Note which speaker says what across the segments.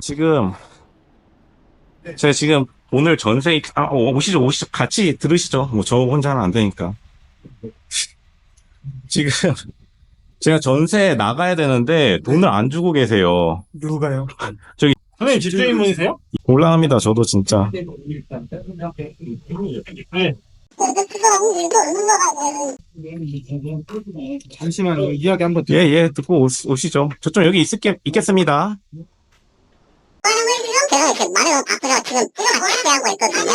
Speaker 1: 지금 제가 지금 오늘 전세 오시죠 같이 들으시죠. 뭐 저 혼자는 안 되니까. 지금 제가 전세 나가야 되는데 돈을 안 주고 계세요.
Speaker 2: 누가요?
Speaker 1: 저기
Speaker 3: 선생님 집주인분이세요?
Speaker 1: 곤란합니다. 저도 진짜.
Speaker 3: 네.
Speaker 2: 잠시만요. 이야기 한번
Speaker 1: 예, 예, 듣고 오시죠. 저 좀 여기 있겠습니다.
Speaker 4: 제가 이렇게 말을 바꾸서 지금 하고 있거든요.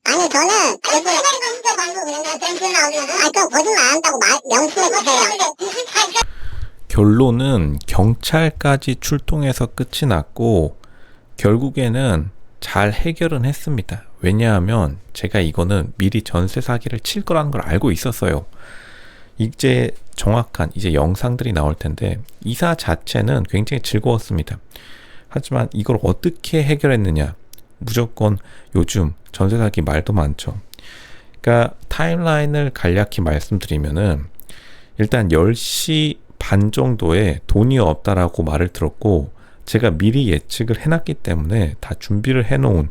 Speaker 4: 아니 저는 그 거짓말 안 한다고 명심해 주세요.
Speaker 5: 결론은 경찰까지 출동해서 끝이 났고 결국에는 잘 해결은 했습니다. 왜냐하면 제가 이거는 미리 전세 사기를 칠 거라는 걸 알고 있었어요. 이제 정확한 이제 영상들이 나올 텐데 이사 자체는 굉장히 즐거웠습니다. 하지만 이걸 어떻게 해결했느냐? 무조건 요즘 전세 사기 말도 많죠. 그러니까 타임라인을 간략히 말씀드리면은 일단 10시 반 정도에 돈이 없다라고 말을 들었고 제가 미리 예측을 해놨기 때문에 다 준비를 해놓은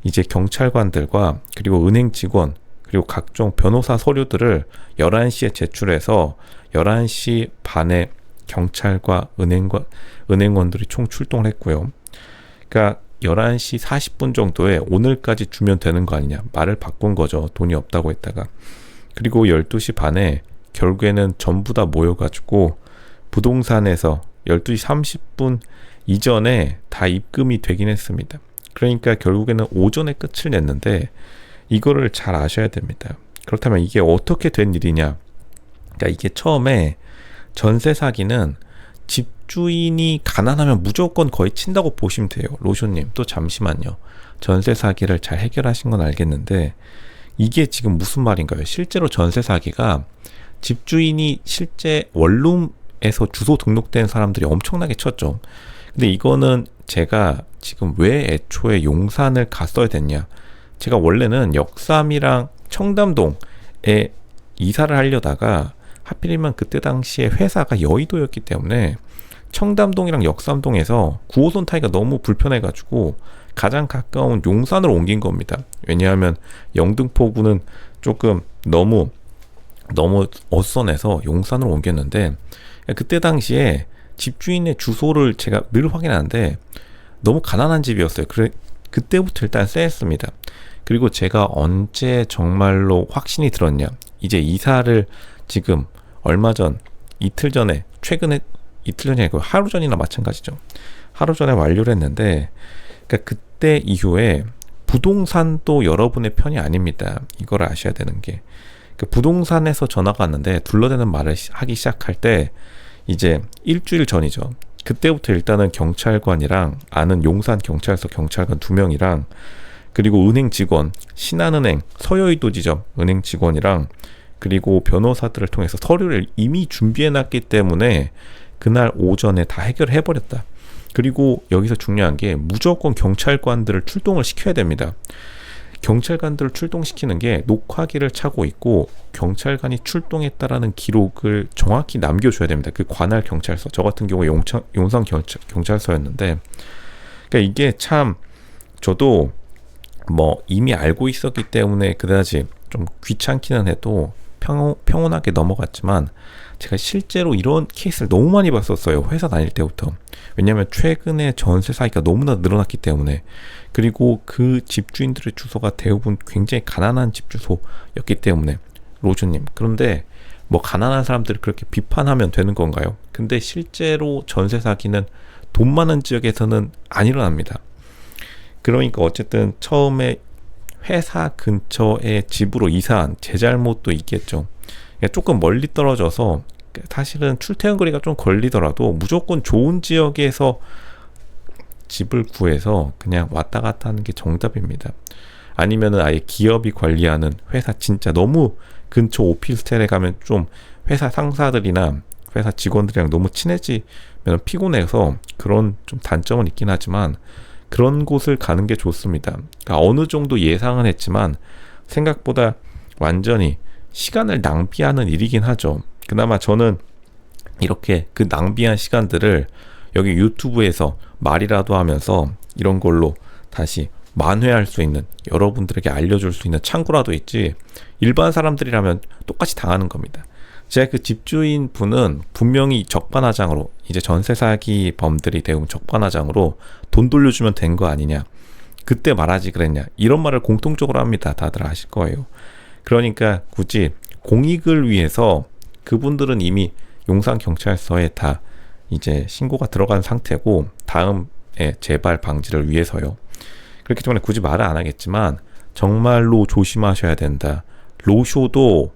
Speaker 5: 이제 경찰관들과 그리고 은행 직원 그리고 각종 변호사 서류들을 11시에 제출해서 11시 반에 경찰과 은행원들이 총 출동을 했고요. 그러니까 11시 40분 정도에 오늘까지 주면 되는 거 아니냐 말을 바꾼 거죠. 돈이 없다고 했다가. 그리고 12시 반에 결국에는 전부 다 모여가지고 부동산에서 12시 30분 이전에 다 입금이 되긴 했습니다. 그러니까 결국에는 오전에 끝을 냈는데 이거를 잘 아셔야 됩니다. 그렇다면 이게 어떻게 된 일이냐? 그러니까 이게 처음에 전세 사기는 집주인이 가난하면 무조건 거의 친다고 보시면 돼요. 로쇼님 또 잠시만요. 전세 사기를 잘 해결하신 건 알겠는데 이게 지금 무슨 말인가요? 실제로 전세 사기가 집주인이 실제 원룸에서 주소 등록된 사람들이 엄청나게 쳤죠. 근데 이거는 제가 지금 왜 애초에 용산을 갔어야 됐냐? 제가 원래는 역삼이랑 청담동에 이사를 하려다가 하필이면 그때 당시에 회사가 여의도였기 때문에 청담동이랑 역삼동에서 9호선 타기가 너무 불편해가지고 가장 가까운 용산으로 옮긴 겁니다. 왜냐하면 영등포구는 조금 너무 어선해서 용산으로 옮겼는데 그때 당시에 집주인의 주소를 제가 늘 확인하는데 너무 가난한 집이었어요. 그때부터 일단 쎄했습니다. 그리고 제가 언제 정말로 확신이 들었냐? 이제 이사를 지금 얼마 전 최근에 이틀 전이 아니고 하루 전이나 마찬가지죠. 하루 전에 완료를 했는데 그러니까 그때 이후에 부동산도 여러분의 편이 아닙니다. 이걸 아셔야 되는 게 부동산에서 전화가 왔는데 둘러대는 말을 하기 시작할 때 이제 일주일 전이죠. 그때부터 일단은 경찰관이랑 아는 용산 경찰서 경찰관 2명이랑 그리고 은행 직원, 신한은행, 서여의도 지점 은행 직원이랑 그리고 변호사들을 통해서 서류를 이미 준비해놨기 때문에 그날 오전에 다 해결해버렸다. 그리고 여기서 중요한 게 무조건 경찰관들을 출동을 시켜야 됩니다. 경찰관들을 출동시키는 게 녹화기를 차고 있고 경찰관이 출동했다라는 기록을 정확히 남겨줘야 됩니다. 그 관할 경찰서, 저 같은 경우에 용산 경찰서였는데 그러니까 이게 참 저도 뭐 이미 알고 있었기 때문에 그다지 좀 귀찮기는 해도 평온하게 넘어갔지만 제가 실제로 이런 케이스를 너무 많이 봤었어요. 회사 다닐 때부터. 왜냐하면 최근에 전세 사기가 너무나 늘어났기 때문에 그리고 그 집주인들의 주소가 대부분 굉장히 가난한 집 주소였기 때문에 로즈님 그런데 뭐 가난한 사람들을 그렇게 비판하면 되는 건가요? 근데 실제로 전세 사기는 돈 많은 지역에서는 안 일어납니다. 그러니까 어쨌든 처음에 회사 근처에 집으로 이사한 제 잘못도 있겠죠. 조금 멀리 떨어져서 사실은 출퇴근 거리가 좀 걸리더라도 무조건 좋은 지역에서 집을 구해서 그냥 왔다 갔다 하는 게 정답입니다. 아니면은 아예 기업이 관리하는 회사 진짜 너무 근처 오피스텔에 가면 좀 회사 상사들이나 회사 직원들이랑 너무 친해지면 피곤해서 그런 좀 단점은 있긴 하지만 그런 곳을 가는 게 좋습니다. 그러니까 어느 정도 예상은 했지만 생각보다 완전히 시간을 낭비하는 일이긴 하죠. 그나마 저는 이렇게 그 낭비한 시간들을 여기 유튜브에서 말이라도 하면서 이런 걸로 다시 만회할 수 있는, 여러분들에게 알려줄 수 있는 창구라도 있지, 일반 사람들이라면 똑같이 당하는 겁니다. 제가 그 집주인 분은 분명히 적반하장으로, 이제 전세 사기 범들이 대부분 적반하장으로 돈 돌려주면 된 거 아니냐, 그때 말하지 그랬냐, 이런 말을 공통적으로 합니다. 다들 아실 거예요. 그러니까 굳이 공익을 위해서, 그분들은 이미 용산경찰서에 다 이제 신고가 들어간 상태고 다음에 재발 방지를 위해서요. 그렇기 때문에 굳이 말을 안 하겠지만 정말로 조심하셔야 된다. 로쇼도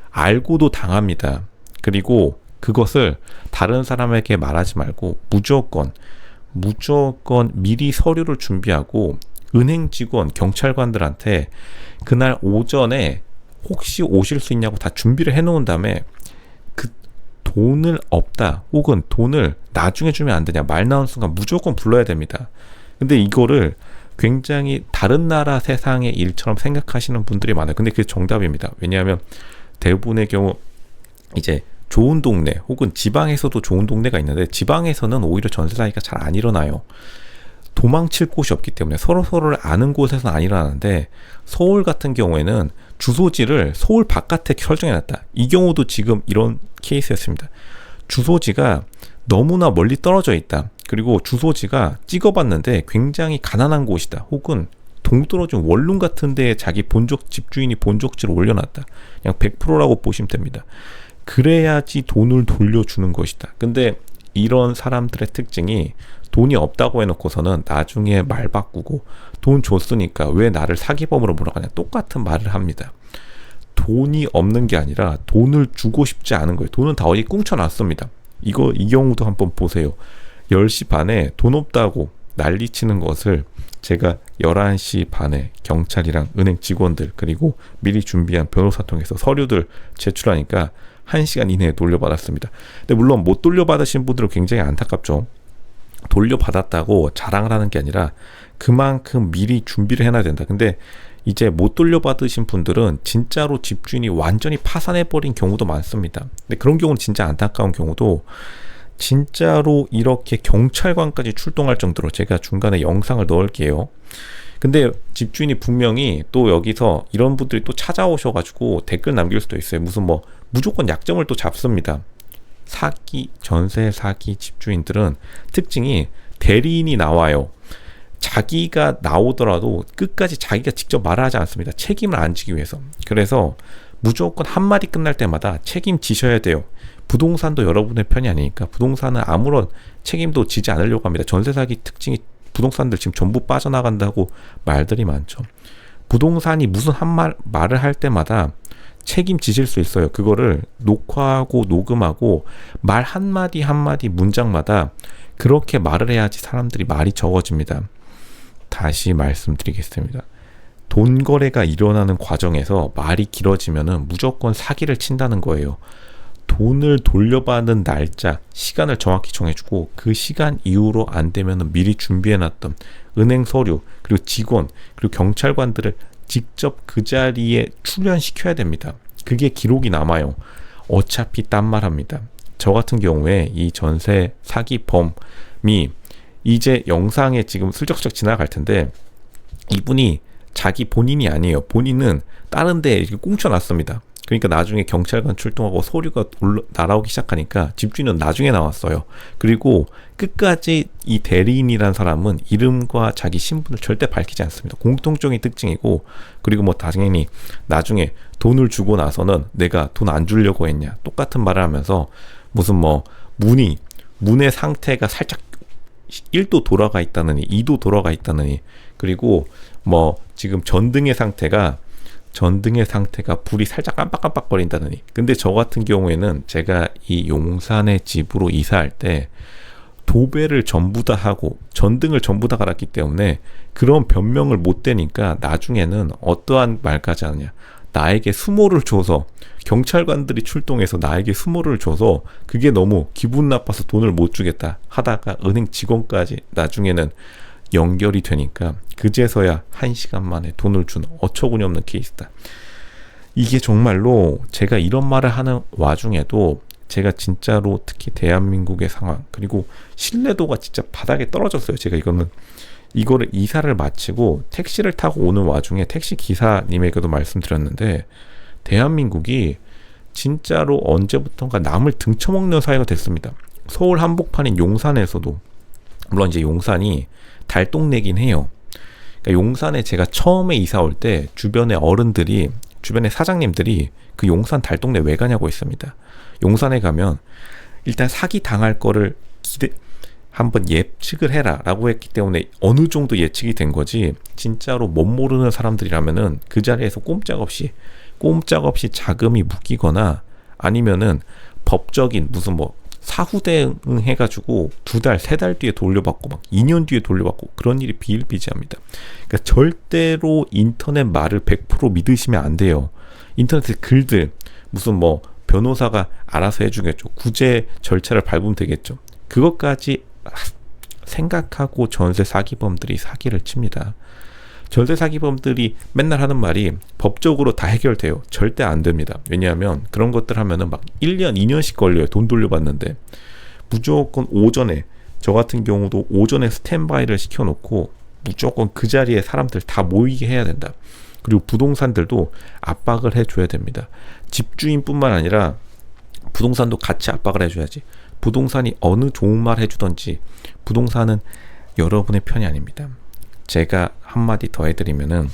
Speaker 5: 알고도 당합니다. 그리고 그것을 다른 사람에게 말하지 말고 무조건 미리 서류를 준비하고 은행 직원, 경찰관들한테 그날 오전에 혹시 오실 수 있냐고 다 준비를 해놓은 다음에, 그 돈을 없다 혹은 돈을 나중에 주면 안 되냐 말 나온 순간 무조건 불러야 됩니다. 근데 이거를 굉장히 다른 나라 세상의 일처럼 생각하시는 분들이 많아요. 근데 그게 정답입니다. 왜냐하면 대부분의 경우 이제 좋은 동네 혹은 지방에서도 좋은 동네가 있는데, 지방에서는 오히려 전세 사기가 잘 안 일어나요. 도망칠 곳이 없기 때문에 서로를 아는 곳에서는 안 일어나는데, 서울 같은 경우에는 주소지를 서울 바깥에 설정해놨다. 이 경우도 지금 이런 케이스였습니다. 주소지가 너무나 멀리 떨어져 있다. 그리고 주소지가 찍어봤는데 굉장히 가난한 곳이다. 혹은 동떨어진 원룸 같은 데에 자기 집주인이 본적지를 올려놨다. 그냥 100%라고 보시면 됩니다. 그래야지 돈을 돌려주는 것이다. 근데 이런 사람들의 특징이 돈이 없다고 해놓고서는 나중에 말 바꾸고 돈 줬으니까 왜 나를 사기범으로 몰아가냐, 똑같은 말을 합니다. 돈이 없는 게 아니라 돈을 주고 싶지 않은 거예요. 돈은 다 어디 꿍쳐놨습니다. 이 경우도 한번 보세요. 10시 반에 돈 없다고 난리치는 것을 제가 11시 반에 경찰이랑 은행 직원들 그리고 미리 준비한 변호사 통해서 서류들 제출하니까 1시간 이내에 돌려받았습니다. 근데 물론 못 돌려받으신 분들은 굉장히 안타깝죠. 돌려받았다고 자랑을 하는 게 아니라 그만큼 미리 준비를 해놔야 된다. 근데 이제 못 돌려받으신 분들은 진짜로 집주인이 완전히 파산해버린 경우도 많습니다. 근데 그런 경우는 진짜 안타까운 경우도, 진짜로 이렇게 경찰관까지 출동할 정도로, 제가 중간에 영상을 넣을게요. 근데 집주인이 분명히 또 여기서 이런 분들이 또 찾아오셔가지고 댓글 남길 수도 있어요. 무슨 뭐 무조건 약점을 또 잡습니다. 전세 사기 집주인들은 특징이 대리인이 나와요. 자기가 나오더라도 끝까지 자기가 직접 말을 하지 않습니다. 책임을 안 지기 위해서. 그래서 무조건 한마디 끝날 때마다 책임지셔야 돼요. 부동산도 여러분의 편이 아니니까 부동산은 아무런 책임도 지지 않으려고 합니다. 전세 사기 특징이 부동산들 지금 전부 빠져나간다고 말들이 많죠. 부동산이 무슨 말을 할 때마다 책임지실 수 있어요. 그거를 녹화하고 녹음하고 말 한마디 문장마다 그렇게 말을 해야지 사람들이 말이 적어집니다. 다시 말씀드리겠습니다. 돈 거래가 일어나는 과정에서 말이 길어지면은 무조건 사기를 친다는 거예요. 돈을 돌려받는 날짜, 시간을 정확히 정해주고 그 시간 이후로 안 되면은 미리 준비해놨던 은행 서류, 그리고 직원, 그리고 경찰관들을 직접 그 자리에 출연시켜야 됩니다. 그게 기록이 남아요. 어차피 딴 말 합니다. 저 같은 경우에 이 전세 사기범이 이제 영상에 지금 슬쩍슬쩍 지나갈 텐데, 이분이 자기 본인이 아니에요. 본인은 다른 데에 이렇게 꽁쳐놨습니다. 그러니까 나중에 경찰관 출동하고 서류가 날아오기 시작하니까 집주인은 나중에 나왔어요. 그리고 끝까지 이 대리인이란 사람은 이름과 자기 신분을 절대 밝히지 않습니다. 공통적인 특징이고, 그리고 뭐 당연히 나중에 돈을 주고 나서는 내가 돈 안 주려고 했냐 똑같은 말을 하면서 무슨 뭐 문의 상태가 살짝 1도 돌아가 있다느니 2도 돌아가 있다느니, 그리고 뭐 지금 전등의 상태가 불이 살짝 깜빡깜빡거린다느니. 근데 저 같은 경우에는 제가 이 용산의 집으로 이사할 때 도배를 전부 다 하고 전등을 전부 다 갈았기 때문에 그런 변명을 못 대니까 나중에는 어떠한 말까지 하느냐, 나에게 수모를 줘서, 경찰관들이 출동해서 나에게 수모를 줘서 그게 너무 기분 나빠서 돈을 못 주겠다 하다가 은행 직원까지 나중에는 연결이 되니까 그제서야 1시간 만에 돈을 준 어처구니 없는 케이스다. 이게 정말로 제가 이런 말을 하는 와중에도 제가 진짜로 특히 대한민국의 상황 그리고 신뢰도가 진짜 바닥에 떨어졌어요. 제가 이거를 이사를 마치고 택시를 타고 오는 와중에 택시 기사님에게도 말씀드렸는데 대한민국이 진짜로 언제부턴가 남을 등쳐먹는 사회가 됐습니다. 서울 한복판인 용산에서도 물론 이제 용산이 달동네긴 해요. 그러니까 용산에 제가 처음에 이사 올 때 주변의 어른들이 주변의 사장님들이 그 용산 달동네 왜 가냐고 했습니다. 용산에 가면 일단 사기 당할 거를 한번 예측을 해라 라고 했기 때문에 어느 정도 예측이 된 거지 진짜로 못 모르는 사람들이라면은 그 자리에서 꼼짝없이 자금이 묶이거나 아니면은 법적인 무슨 뭐 사후대응 해가지고 2달, 3달 뒤에 돌려받고 막 2년 뒤에 돌려받고 그런 일이 비일비재합니다. 그러니까 절대로 인터넷 말을 100% 믿으시면 안 돼요. 인터넷에 글들 무슨 뭐 변호사가 알아서 해주겠죠. 구제 절차를 밟으면 되겠죠. 그것까지 생각하고 전세 사기범들이 사기를 칩니다. 전세 사기범들이 맨날 하는 말이 법적으로 다 해결돼요. 절대 안 됩니다. 왜냐하면 그런 것들 하면은 막 1년, 2년씩 걸려요. 돈 돌려받는데. 무조건 오전에, 저 같은 경우도 오전에 스탠바이를 시켜놓고 무조건 그 자리에 사람들 다 모이게 해야 된다. 그리고 부동산들도 압박을 해줘야 됩니다. 집주인뿐만 아니라 부동산도 같이 압박을 해줘야지. 부동산이 어느 좋은 말 해주던지 부동산은 여러분의 편이 아닙니다. 제가 한마디 더 해드리면은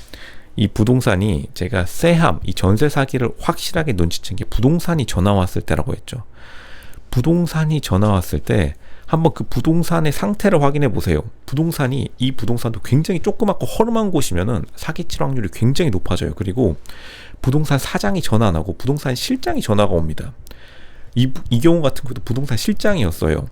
Speaker 5: 이 부동산이 제가 새함, 이 전세 사기를 확실하게 눈치챈 게 부동산이 전화 왔을 때라고 했죠. 부동산이 전화 왔을 때 한번 그 부동산의 상태를 확인해 보세요. 이 부동산도 굉장히 조그맣고 허름한 곳이면은 사기칠 확률이 굉장히 높아져요. 그리고 부동산 사장이 전화 안 하고 부동산 실장이 전화가 옵니다. 이 경우 같은 것도 부동산 실장이었어요.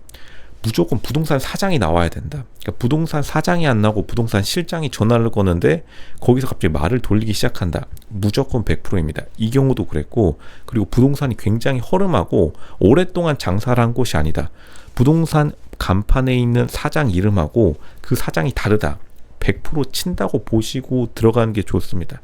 Speaker 5: 무조건 부동산 사장이 나와야 된다. 그러니까 부동산 사장이 안 나고 부동산 실장이 전화를 거는데 거기서 갑자기 말을 돌리기 시작한다. 무조건 100%입니다. 이 경우도 그랬고 그리고 부동산이 굉장히 허름하고 오랫동안 장사를 한 곳이 아니다. 부동산 간판에 있는 사장 이름하고 그 사장이 다르다. 100% 친다고 보시고 들어가는 게 좋습니다.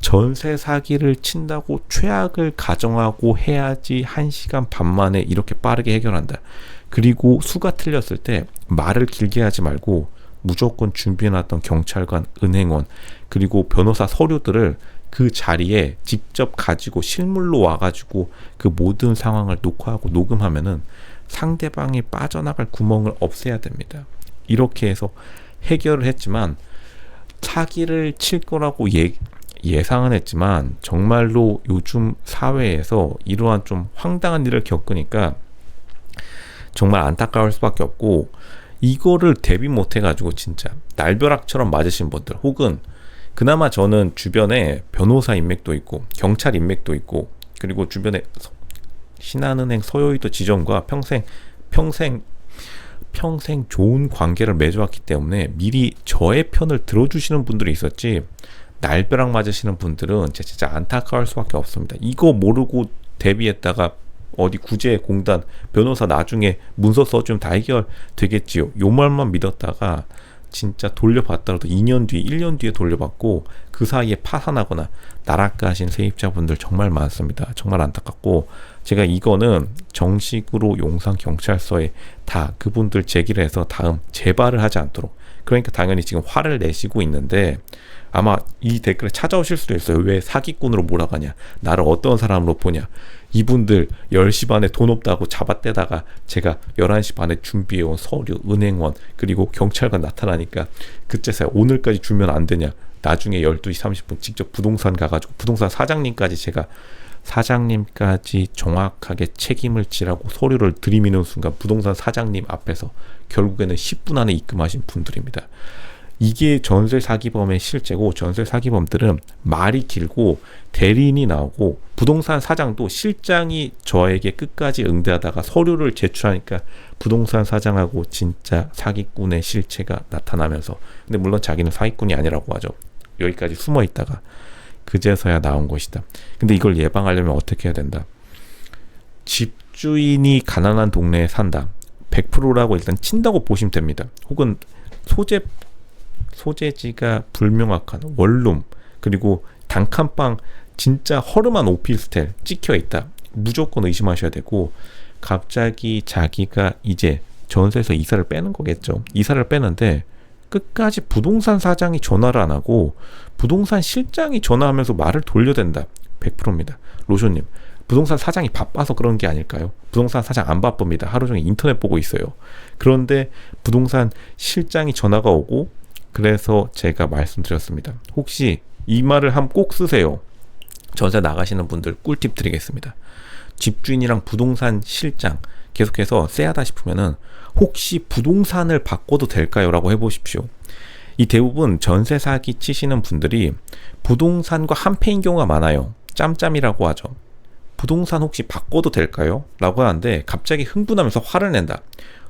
Speaker 5: 전세 사기를 친다고 최악을 가정하고 해야지 1시간 반 만에 이렇게 빠르게 해결한다. 그리고 수가 틀렸을 때 말을 길게 하지 말고 무조건 준비해놨던 경찰관, 은행원, 그리고 변호사 서류들을 그 자리에 직접 가지고 실물로 와가지고 그 모든 상황을 녹화하고 녹음하면은 상대방이 빠져나갈 구멍을 없애야 됩니다. 이렇게 해서 해결을 했지만 사기를 칠 거라고 예상은 했지만 정말로 요즘 사회에서 이러한 좀 황당한 일을 겪으니까 정말 안타까울 수밖에 없고 이거를 대비 못 해가지고 진짜 날벼락처럼 맞으신 분들 혹은 그나마 저는 주변에 변호사 인맥도 있고 경찰 인맥도 있고 그리고 주변에 신한은행 서여의도 지점과 평생 좋은 관계를 맺어왔기 때문에 미리 저의 편을 들어주시는 분들이 있었지 날벼락 맞으시는 분들은 진짜 안타까울 수밖에 없습니다. 이거 모르고 대비했다가 어디 구제공단 변호사 나중에 문서 써주면 다 해결되겠지요. 요 말만 믿었다가 진짜 돌려받더라도 2년 뒤, 1년 뒤에 돌려받고 그 사이에 파산하거나 나락가신 세입자분들 정말 많습니다. 정말 안타깝고 제가 이거는 정식으로 용산경찰서에 다 그분들 제기를 해서 다음 재발을 하지 않도록 그러니까 당연히 지금 화를 내시고 있는데 아마 이 댓글에 찾아오실 수도 있어요. 왜 사기꾼으로 몰아가냐? 나를 어떤 사람으로 보냐? 이분들 10시 반에 돈 없다고 잡아떼다가 제가 11시 반에 준비해온 서류, 은행원, 그리고 경찰관 나타나니까 그때서야 오늘까지 주면 안 되냐? 나중에 12시 30분 직접 부동산 가가지고 부동산 사장님까지 제가 사장님까지 정확하게 책임을 지라고 서류를 들이미는 순간 부동산 사장님 앞에서 결국에는 10분 안에 입금하신 분들입니다. 이게 전세 사기범의 실제고 전세 사기범들은 말이 길고 대리인이 나오고 부동산 사장도 실장이 저에게 끝까지 응대하다가 서류를 제출하니까 부동산 사장하고 진짜 사기꾼의 실체가 나타나면서 근데 물론 자기는 사기꾼이 아니라고 하죠. 여기까지 숨어 있다가 그제서야 나온 것이다. 근데 이걸 예방하려면 어떻게 해야 된다? 집주인이 가난한 동네에 산다. 100%라고 일단 친다고 보시면 됩니다. 혹은 소재지가 불명확한 원룸 그리고 단칸방 진짜 허름한 오피스텔 찍혀 있다. 무조건 의심하셔야 되고, 갑자기 자기가 이제 전세에서 이사를 빼는 거겠죠. 이사를 빼는데 끝까지 부동산 사장이 전화를 안 하고 부동산 실장이 전화하면서 말을 돌려댄다. 100%입니다. 로쇼님, 부동산 사장이 바빠서 그런 게 아닐까요? 부동산 사장 안 바쁩니다. 하루 종일 인터넷 보고 있어요. 그런데 부동산 실장이 전화가 오고, 그래서 제가 말씀드렸습니다. 혹시 이 말을 한번 꼭 쓰세요. 전세 나가시는 분들 꿀팁 드리겠습니다. 집주인이랑 부동산 실장 계속해서 쎄하다 싶으면은 혹시 부동산을 바꿔도 될까요? 라고 해보십시오. 이 대부분 전세 사기 치시는 분들이 부동산과 한패인 경우가 많아요. 짬짬이라고 하죠. 부동산 혹시 바꿔도 될까요? 라고 하는데 갑자기 흥분하면서 화를 낸다.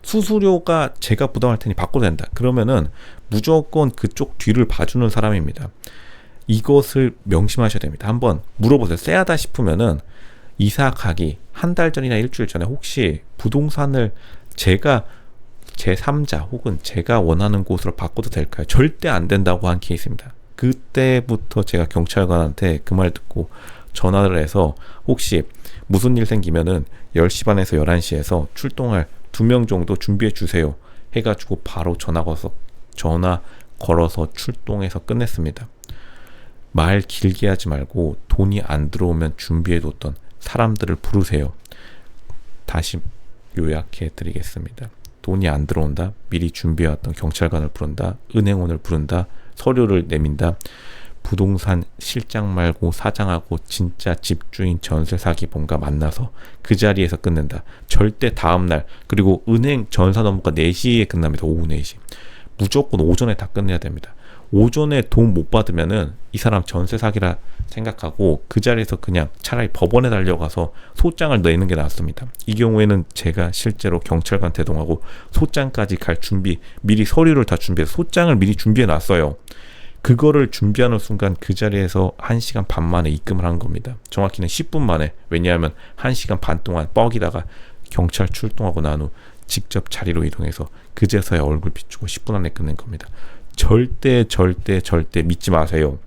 Speaker 5: 수수료가 제가 부담할 테니 바꿔도 된다. 그러면은 무조건 그쪽 뒤를 봐주는 사람입니다. 이것을 명심하셔야 됩니다. 한번 물어보세요. 쎄하다 싶으면은 이사 가기 한 달 전이나 일주일 전에 혹시 부동산을 제가 제3자 혹은 제가 원하는 곳으로 바꿔도 될까요? 절대 안 된다고 한 케이스입니다. 그때부터 제가 경찰관한테 그 말 듣고 전화를 해서 혹시 무슨 일 생기면은 10시 반에서 11시에서 출동할 2명 정도 준비해 주세요 해가지고 바로 전화 걸어서 출동해서 끝냈습니다. 말 길게 하지 말고 돈이 안 들어오면 준비해뒀던 사람들을 부르세요. 다시 요약해 드리겠습니다. 돈이 안 들어온다. 미리 준비해왔던 경찰관을 부른다. 은행원을 부른다. 서류를 내민다. 부동산 실장 말고 사장하고 진짜 집주인 전세 사기범과 만나서 그 자리에서 끝낸다. 절대 다음날, 그리고 은행 전산 업무가 4시에 끝납니다. 오후 4시. 무조건 오전에 다 끝내야 됩니다. 오전에 돈 못 받으면은 이 사람 전세 사기라 생각하고 그 자리에서 그냥 차라리 법원에 달려가서 소장을 내는 게 낫습니다. 이 경우에는 제가 실제로 경찰관 대동하고 소장까지 갈 준비, 미리 서류를 다 준비해서 소장을 미리 준비해 놨어요. 그거를 준비하는 순간 그 자리에서 1시간 반 만에 입금을 한 겁니다. 정확히는 10분 만에. 왜냐하면 1시간 반 동안 뻐기다가 경찰 출동하고 난 후 직접 자리로 이동해서 그제서야 얼굴 비추고 10분 안에 끝낸 겁니다. 절대 믿지 마세요.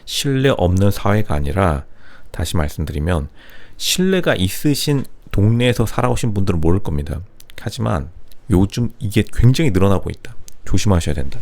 Speaker 5: 신뢰 없는 사회가 아니라, 다시 말씀드리면 신뢰가 있으신 동네에서 살아오신 분들은 모를 겁니다. 하지만 요즘 이게 굉장히 늘어나고 있다. 조심하셔야 된다.